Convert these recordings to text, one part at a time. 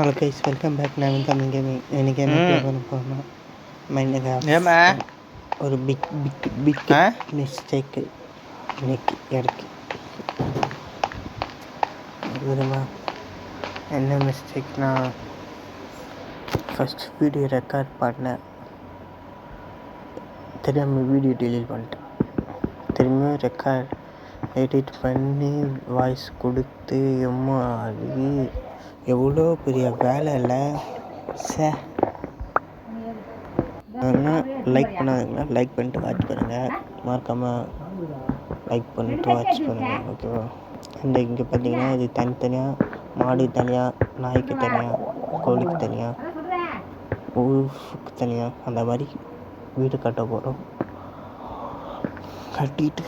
Hello guys, welcome back. நான் வந்து Tamil gaming. எனக்கு என்ன பண்ண போகிறேன்னா ஒரு பிக் மிஸ்டேக்கு இன்னைக்கு எனக்கு. தெரியுமா என்ன மிஸ்டேக்னா, ஃபஸ்ட் வீடியோ ரெக்கார்ட் பண்ணேன், தெரியாமல் வீடியோ டெலீட் பண்ணிட்டேன். திரும்பியும் ரெக்கார்ட் எடிட் பண்ணி வாய்ஸ் கொடுத்து எவ்வளோ பெரிய வேலை இல்லை. லைக் பண்ணாதீங்கன்னா லைக் பண்ணிட்டு வாட்ச் பண்ணுங்கள். மறக்காமல் லைக் பண்ணிட்டு வாட்ச் பண்ணுங்கள், ஓகேவா? இங்கே பார்த்தீங்கன்னா இது தனித்தனியாக, மாடு தனியாக, நாய்க்கு தனியாக, கோழிக்கு தனியாக, ஊருக்கு தனியாக, அந்த மாதிரி வீடு கட்ட போகிறோம். கட்டிட்டு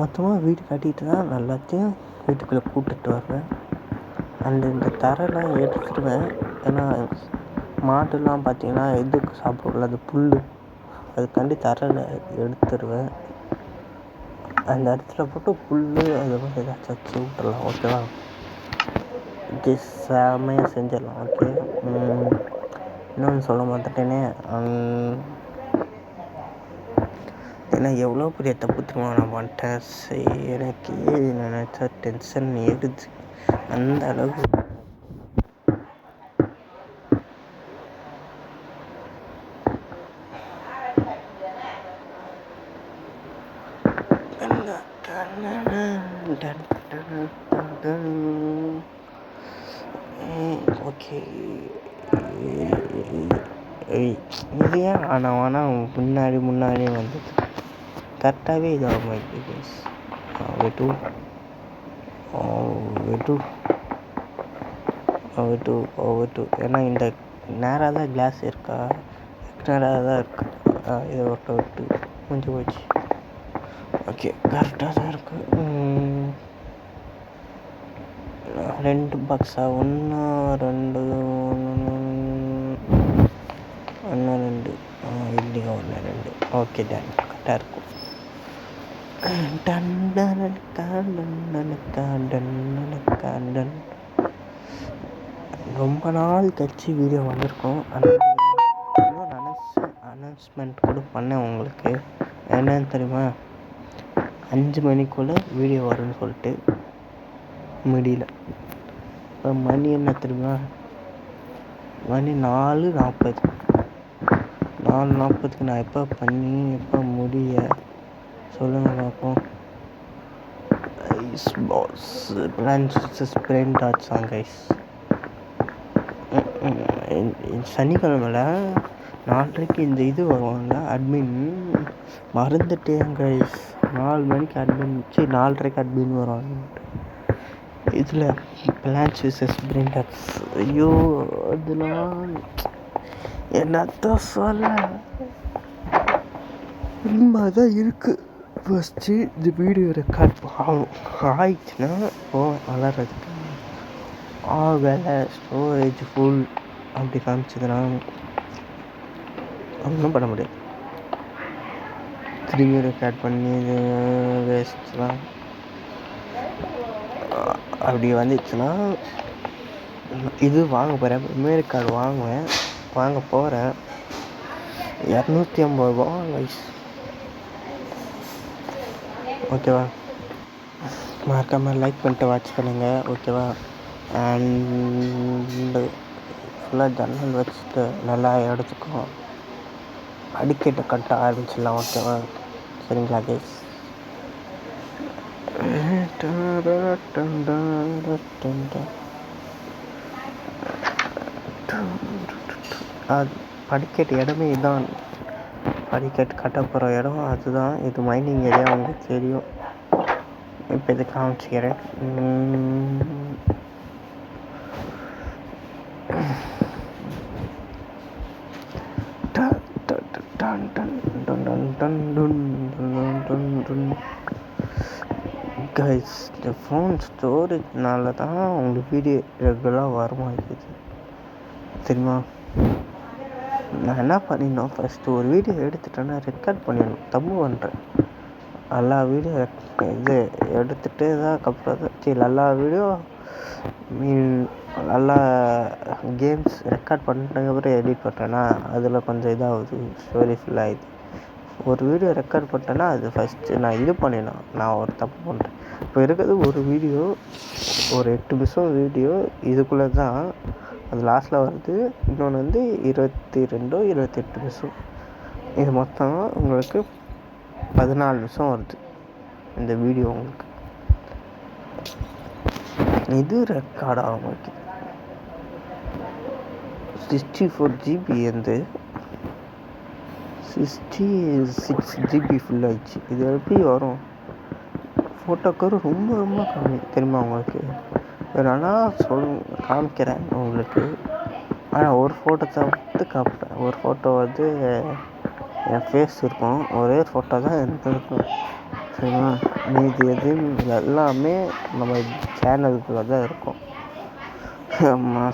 மொத்தமாக வீடு கட்டிட்டு தான் எல்லாத்தையும் வீட்டுக்குள்ளே கூப்பிட்டுட்டு வருவேன். இந்த தரைலாம் எடுத்துடுவேன். ஏன்னா மாட்டுலாம் பார்த்திங்கன்னா எதுக்கு சாப்பிடல, அது புல், அதுக்காண்டி தரையில் எடுத்துடுவேன். அந்த இடத்துல போட்டு புல் அது மாதிரி ஏதாச்சும் வச்சு விட்டுறலாம், ஓகேவா? இது செமையாக செஞ்சிடலாம், ஓகே. இன்னொன்று சொல்ல மாட்டேனே, ஏன்னா எவ்வளோ பெரிய தப்பு திரும்ப நான் பண்ணிட்டேன். சரி, எனக்கு நினச்சா டென்ஷன் எடுது அந்த அளவுக்கு. ஓகே, இது ஏன் ஆனால் முன்னாடி வந்தது கரெக்டாகவே இதாக மாதிரி. ஏன்னா இந்த நேராக தான் கிளாஸ் இருக்கா, நேராக தான் இருக்கு. இதை விட்டு கொஞ்சம் போச்சு. ஓகே, கரெக்டாக தான் இருக்குது. 2 பாக்ஸா? 1 2 இல்லைங்க, 1 2. Okay, done. கரெக்டாக இருக்கும். ரொம்ப நாள் கழிச்சு வீடியோ வந்திருக்கோம். அனௌன்ஸ்மெண்ட் கூட பண்ணேன் உங்களுக்கு. என்னன்னு தெரியுமா, 5 மணிக்குள்ளே வீடியோ வரும்னு சொல்லிட்டு முடியல. இப்போ மணி என்ன தெரியுமா, மணி 4:40. 4:40க்கு நான் எப்போ பண்ணி எப்போ முடிய சொல்லுங்கள் பார்ப்போம். ஐஸ் பாஸ் ஸ்ப்ரிண்ட் ஆச்சாங்க கைஸ். சனிக்கிழமையில் 4:30க்கு இந்த இது வருவாங்க, அட்மின். மறந்துட்டேன் கைஸ். 4 மணிக்கு அட்மின் வச்சு 4:30க்கு அட்மின் வருவாங்க. இதில் பிளான்ஸ் விசஸ் பிரிண்டர்ஸ். ஐயோ, அதெல்லாம் என்னத்தான் சொல்ல, உண்மை தான் இருக்குது. ஃபஸ்ட்டு இந்த வீடியோ ரெக்கார்ட் ஆயிடுச்சுன்னா வளர்கிறதுக்கு ஆகலை, ஸ்டோரேஜ் ஃபுல் அப்படி காமிச்சதுன்னா ஒன்றும் பண்ண முடியாது. திரும்பி ரெக்கார்ட் பண்ணி இது வேஸ்ட் தான். அப்படி வந்துச்சுன்னா இது வாங்க போகிறேன், மெமரி கார்டு வாங்க போகிறேன். 250 ரூபா கைஸ், ஓகேவா? மறக்காமல் லைக் பண்ணிட்டு வாட்ச் பண்ணுங்கள், ஓகேவா? அண்டு ஃபுல்லாக ஜன்னல் வச்சுட்டு நல்லா எடுத்துக்கும் அடிக்கட்டை கட்ட ஆரம்பிச்சிடலாம், ஓகேவா? சரிங்களா கைஸ்? படிக்கட்டு இடமே இதுதான், படிக்கட்டு கட்ட போகிற இடம் அதுதான். இது மைனிங் ஏரியா, உங்களுக்கு தெரியும். இப்போ இது காமிச்சிக்கிறேன். கைஸ், இந்த ஃபோன் ஸ்டோரேஜ்னால தான் உங்களுக்கு வீடியோ ரெகுலராக வரமாட்டேங்குது, தெரியுமா? நான் என்ன பண்ணிடணும், ஃபஸ்ட்டு ஒரு வீடியோ எடுத்துட்டேன்னா ரெக்கார்ட் பண்ணிடணும். தப்பு பண்ணுறேன். எல்லா வீடியோ இது எடுத்துகிட்டு தான் அப்புறம் எல்லா வீடியோ நல்லா கேம்ஸ் ரெக்கார்ட் பண்ணதுக்கப்புறம் எடிட் பண்ணுறேன்னா அதில் கொஞ்சம் இதாகுது, ஸ்டோரி ஃபுல்லாகிடுது. ஒரு வீடியோ ரெக்கார்ட் பண்ணிட்டேன்னா அது ஃபஸ்ட்டு நான் இது பண்ணிடலாம். நான் ஒரு தப்பு பண்ணுறேன். இப்போ இருக்கிறது ஒரு வீடியோ, ஒரு 8 நிமிஷம் வீடியோ இதுக்குள்ளே தான் அது லாஸ்ட்டில் வருது. இன்னொன்று வந்து 22 28 நிமிஷம். இது மொத்தம் உங்களுக்கு 14 நிமிஷம் வருது இந்த வீடியோ. உங்களுக்கு இது ரெக்கார்ட் ஆகும். ஓகே, 64 GB வந்து 66 GB ஃபுல் ஆயிடுச்சு. இது எப்படி வரும்? ஃபோட்டோக்காரு ரொம்ப ரொம்ப கம்மி தெரியுமா உங்களுக்கு? வேணால் காமிக்கிறேன் உங்களுக்கு. ஆனால் ஒரு ஃபோட்டோ தவிர்த்து காமிப்பேன். ஒரு ஃபோட்டோ வந்து என் ஃபேஸ் இருக்கும், ஒரே ஃபோட்டோ தான் எனக்கு இருக்கும், சரிங்களா? மீதி எதுவும் எல்லாமே நம்ம சேனலுக்குள்ளே தான் இருக்கும்.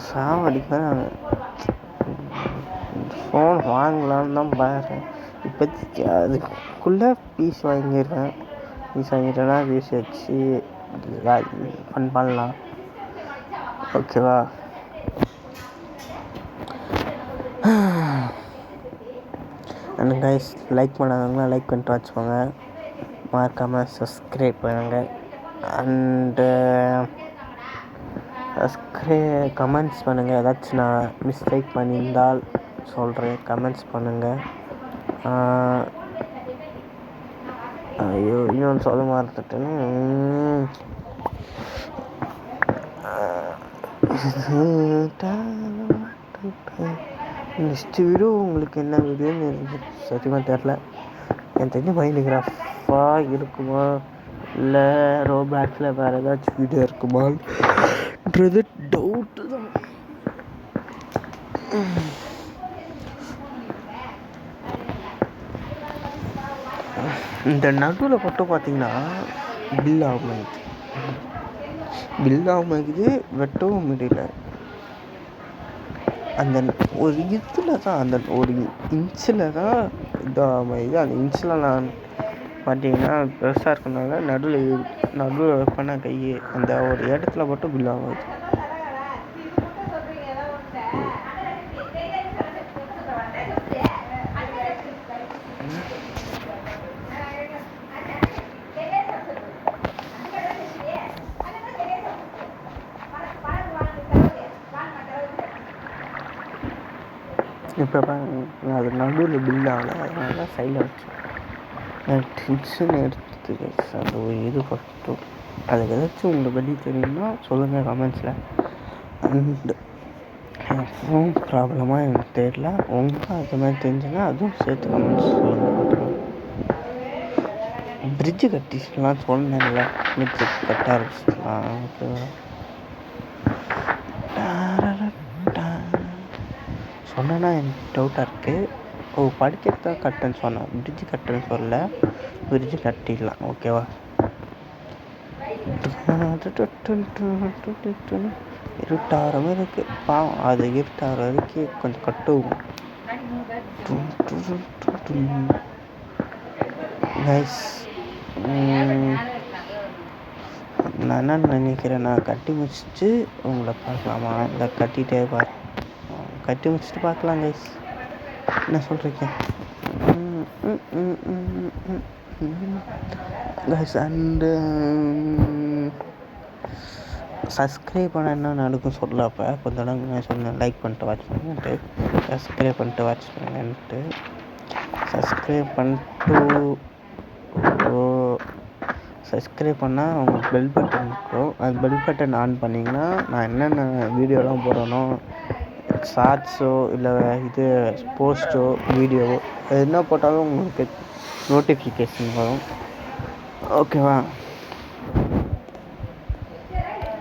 சாவடிக்கிறேன். ஃபோன் வாங்கலான்னு தான் பாருறேன். இப்போதைக்கு அதுக்குள்ளே பீஸ் வாங்கிட்டேன்னா பீஸ் வச்சு ஃபன் பண்ணலாம். ஓகேவா? அண்ட் கைஸ், லைக் பண்ணாதவங்களாம் லைக் பண்ணிட்டு வச்சுக்கோங்க. மறக்காமல் சப்ஸ்கிரைப் பண்ணுங்கள். அண்டு கமெண்ட்ஸ் பண்ணுங்கள். ஏதாச்சும் நான் மிஸ்டேக் பண்ணியிருந்தால் சொல்கிறேன், கமெண்ட்ஸ் பண்ணுங்கள். ஐயோ, இன்னொன்று சொல்ல மறந்துட்டேன்னு. நெக்ஸ்ட் வீடியோ உங்களுக்கு என்ன வீடியோன்னு எனக்கு சத்தியமாக தெரில. எனக்கு தெரிஞ்ச மைனிகிராஃபாக இருக்குமா, இல்லை ரோப்ளாக்ஸில் வேறு ஏதாச்சும் வீடியோ இருக்குமான்றது டவுட்டு தான். இந்த நடுவில் மட்டும் பார்த்தீங்கன்னா பில் ஆகுது, வெட்டவும் முடியல. அந்த ஒரு இதில் தான், அந்த ஒரு இன்ச்சில் தான் இதாகுது. அந்த இன்ச்சில் நான் பார்த்தீங்கன்னா பெருசாக இருக்கனால நடுவில் வைப்பேன்னா கையை, அந்த ஒரு இடத்துல மட்டும் பில் ஆகுது. இப்போ அது நடுவில் பில் ஆகலை, அதனால சைடில் வச்சேன். நான் டென்ஷன் எடுத்துது அந்த ஒரு இது பட்டும். அதுக்கு ஏதாச்சும் உங்களை பற்றி தெரியும்னா சொல்லுங்கள் கமெண்ட்ஸில். அண்டு ஃபோன் ப்ராப்ளமாக எனக்கு தெரியல, உங்களுக்கு அது மாதிரி தெரிஞ்சுன்னா அதுவும் சேர்த்து கமெண்ட்ஸ் சொல்லுங்கள். பிரிட்ஜு கட்டிச்சுலாம் சொன்னேன்ல, பிரிட்ஜு கட்ட ஆரம்பிச்சிடலாம். ஓகேவா? சொன்னேன்னா எனக்கு டவுட்டாக இருக்குது. படிக்கிறது தான் கட்டுன்னு சொன்னேன், பிரிட்ஜு கட்டுன்னு சொல்லல. பிரிட்ஜு கட்டிடலாம். ஓகேவா? இருட்டாகிற மாதிரி இருக்குது பாவம். அது இருட்டாகிற வரைக்கும் கொஞ்சம் கட்டுவோம். கைஸ், நான் என்ன நினைக்கிறேன், நான் கட்டி முடிச்சுட்டு உங்களை பார்க்கலாமா? இல்லை கட்டிகிட்டே கட்டி முடிச்சுட்டு பார்க்கலாம் கைஸ். என்ன சொல்கிறீங்க கைஸ்? அண்டு சப்ஸ்கிரைப் பண்ண என்ன நடக்கும் சொல்ல. அப்போ கொஞ்சம் இடங்க நான் சொன்னேன், லைக் பண்ணிட்டு வாட்ச் பண்ணுங்கன்ட்டு, சப்ஸ்கிரைப் பண்ணிட்டு வாட்ச் பண்ணுங்கன்ட்டு. சப்ஸ்கிரைப் பண்ணால் உங்களுக்கு பெல் பட்டன் இருக்கும். அது பெல் பட்டன் ஆன் பண்ணிங்கன்னா நான் என்னென்ன வீடியோலாம் போடுறேனோ, ஷார்ட்ஸோ இல்லை இது போஸ்ட்டோ வீடியோவோ என்ன போட்டாலும் உங்களுக்கு நோட்டிஃபிகேஷன் வரும். ஓகேவா?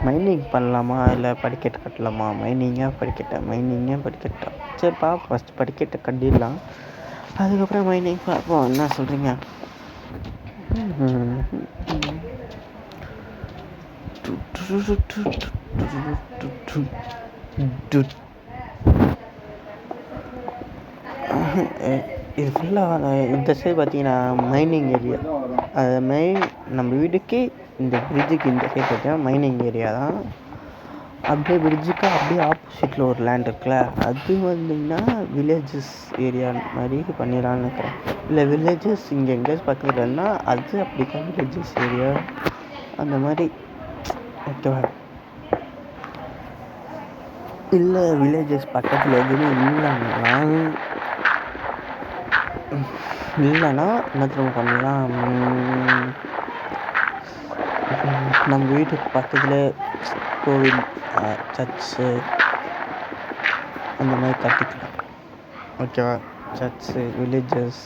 மைனிங் பண்ணலாமா இல்லை படிக்கட்டு கட்டலாமா? மைனிங்காக படிக்கட்டா? சரிப்பா, ஃபஸ்ட் படிக்கட்டை கட்டிடலாம், அதுக்கப்புறம் மைனிங் பார்ப்போம். என்ன சொல்கிறீங்க? இது ஃபுல்லாக இந்த சைடு பார்த்தீங்கன்னா மைனிங் ஏரியா. அது நம்ம வீட்டுக்கு இந்த பிரிட்ஜுக்கு இந்த சைடு பார்த்தீங்கன்னா மைனிங் ஏரியா தான். அப்படியே பிரிட்ஜுக்கு அப்படியே ஆப்போசிட்டில் ஒரு லேண்ட் இருக்குல்ல, அது வந்தீங்கன்னா வில்லேஜஸ் ஏரியா மாதிரி பண்ணிடலான்னு இருக்கிறேன். இல்லை வில்லேஜஸ் இங்கே எங்கேயாச்சும் பக்கத்தில் இருந்தால் அது அப்படி தான் வில்லேஜஸ் ஏரியா அந்த மாதிரி ஓகேவா. இல்லை வில்லேஜஸ் பக்கத்தில் எதுவுமே இல்லைன்னா என்ன திரும்ப பண்ணலாம், நம்ம வீட்டுக்கு பக்கத்தில் கோவில், சர்ச்சு அந்த மாதிரி கட்டிக்கலாம் ஓகேவா. சர்ச்சு, வில்லேஜஸ்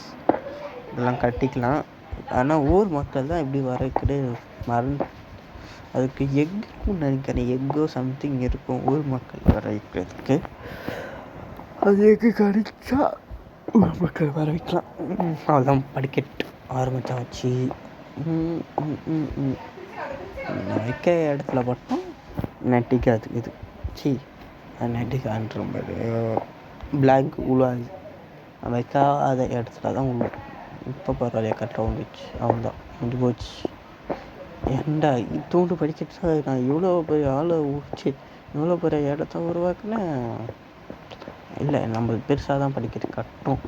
இதெல்லாம் கட்டிக்கலாம். ஆனால் ஊர் மக்கள் தான் எப்படி வரைக்கிட்டு அதுக்கு எக்கும் நினைக்கிறேன், எக்கோ சம்திங் இருக்கும் ஊர் மக்கள் வர வைக்கிறதுக்கு. அது எக்கு கிடைச்சா ஊர் மக்கள் வர வைக்கலாம். அவ்வளோதான், படிக்கட்டு ஆரம்பிச்சாச்சு. வைக்க இடத்துல மட்டும் நெட்டிக்காது இது நெட்டிக்கான்ற மாதிரி பிளாங்க் உழுவாது. வைக்காத இடத்துல தான் உழுவும். இப்போ பரவாயில்லையா, கரெக்டாக வந்துச்சு. அவ்வளோதான், முடிஞ்சு போச்சு. ஏன்டா இத்தோண்டு படிக்கட்டு நான் இவ்வளோ பெரிய ஆளை ஊச்சி இவ்வளோ பெரிய இடத்த உருவாக்குனேன். இல்லை, நம்மளுக்கு பெருசாக தான் படிக்கட்டு கட்டும்.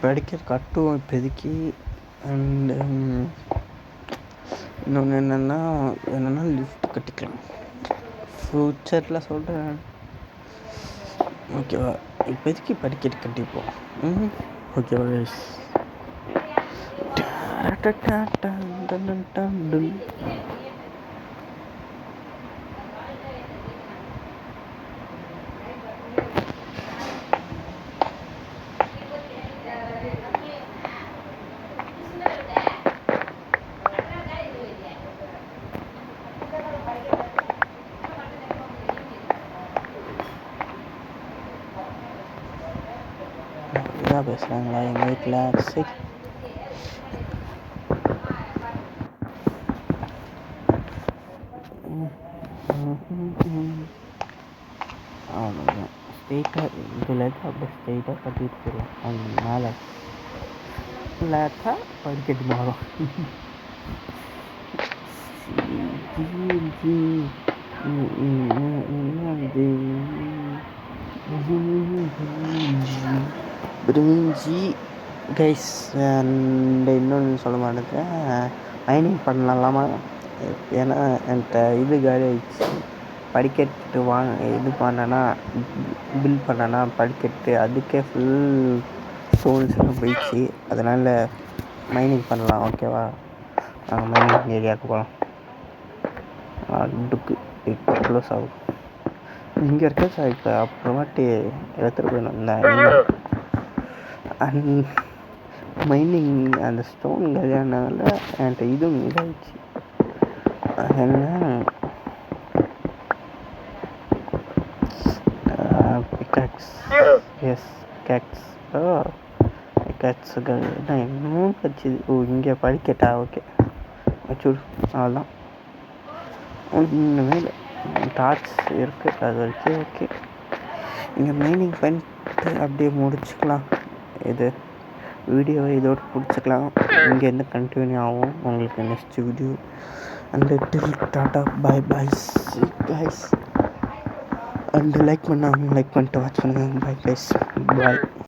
படிக்கட்டு கட்டுவோம் இப்போதைக்கு. அண்டு இன்னொன்று என்னென்னா லிஃப்ட் கட்டிக்கலாம் ஃப்யூச்சரில் சொல்கிறேன் ஓகேவா. இப்போதைக்கு படிக்கட்டு கட்டிப்போம் ஓகேவா கைஸ். இதாக பேசுகிறாங்களா எங்கள் வீட்டில்? சரி, அவ்வளோதான். ஸ்ட்ரெயிட்டாக இதில் அப்படியே ஸ்ட்ரெயிட்டாக கட்டிட்டு போயிடலாம். அது மேலே ஃப்ளாட்டாக படிக்கட்டு மாறும். பிரிஞ்சி கைஸ். அண்ட் இன்னொன்று சொல்ல மாட்டேன், மைனிங் பண்ணலாமா? ஏன்னா என்கிட்ட இது காலி ஆகிடுச்சு. படிக்கட்டு இது பண்ணேன்னா பில் பண்ணேன்னா படிக்கட்டு அதுக்கே ஃபுல் ஸ்டோன்ஸ் எல்லாம் போயிடுச்சு. அதனால் மைனிங் பண்ணலாம் ஓகேவா. நாங்கள் மைனிங் ஏரியாவுக்கு போகலாம். அடுக்கு இப்போ க்ளோஸ் ஆகும் இங்கே இருக்க சார். இப்போ அப்புறமாட்டி எடுத்துகிட்டு போய் வந்தேன். அண்ட் மைனிங் அந்த ஸ்டோன் கல்யாணால என்கிட்ட இதுவும் இதாகிடுச்சு. என்ன பிக்காக்ஸ், எஸ் பிக்காக்ஸ். பிக்காக்ஸுகள் நான் இன்னும் வச்சுது. இங்கே படிக்கட்டா? ஓகே வச்சுடு. அவ்வளோதான், ஒன்றுமே இல்லை. டார்ச் இருக்குது, அது வரைக்கும் ஓகே. இங்கே மைனிங் பண்ணிட்டு அப்படியே முடிச்சுக்கலாம். இது வீடியோவை இதோடு பிடிச்சிக்கலாம். இங்கேருந்து கண்டினியூ ஆகும் உங்களுக்கு next video. And till tata bye bye guys. And like பண்ணிட்டு வாட்ச் பண்ணுங்கள். பாய் கைஸ், பாய்.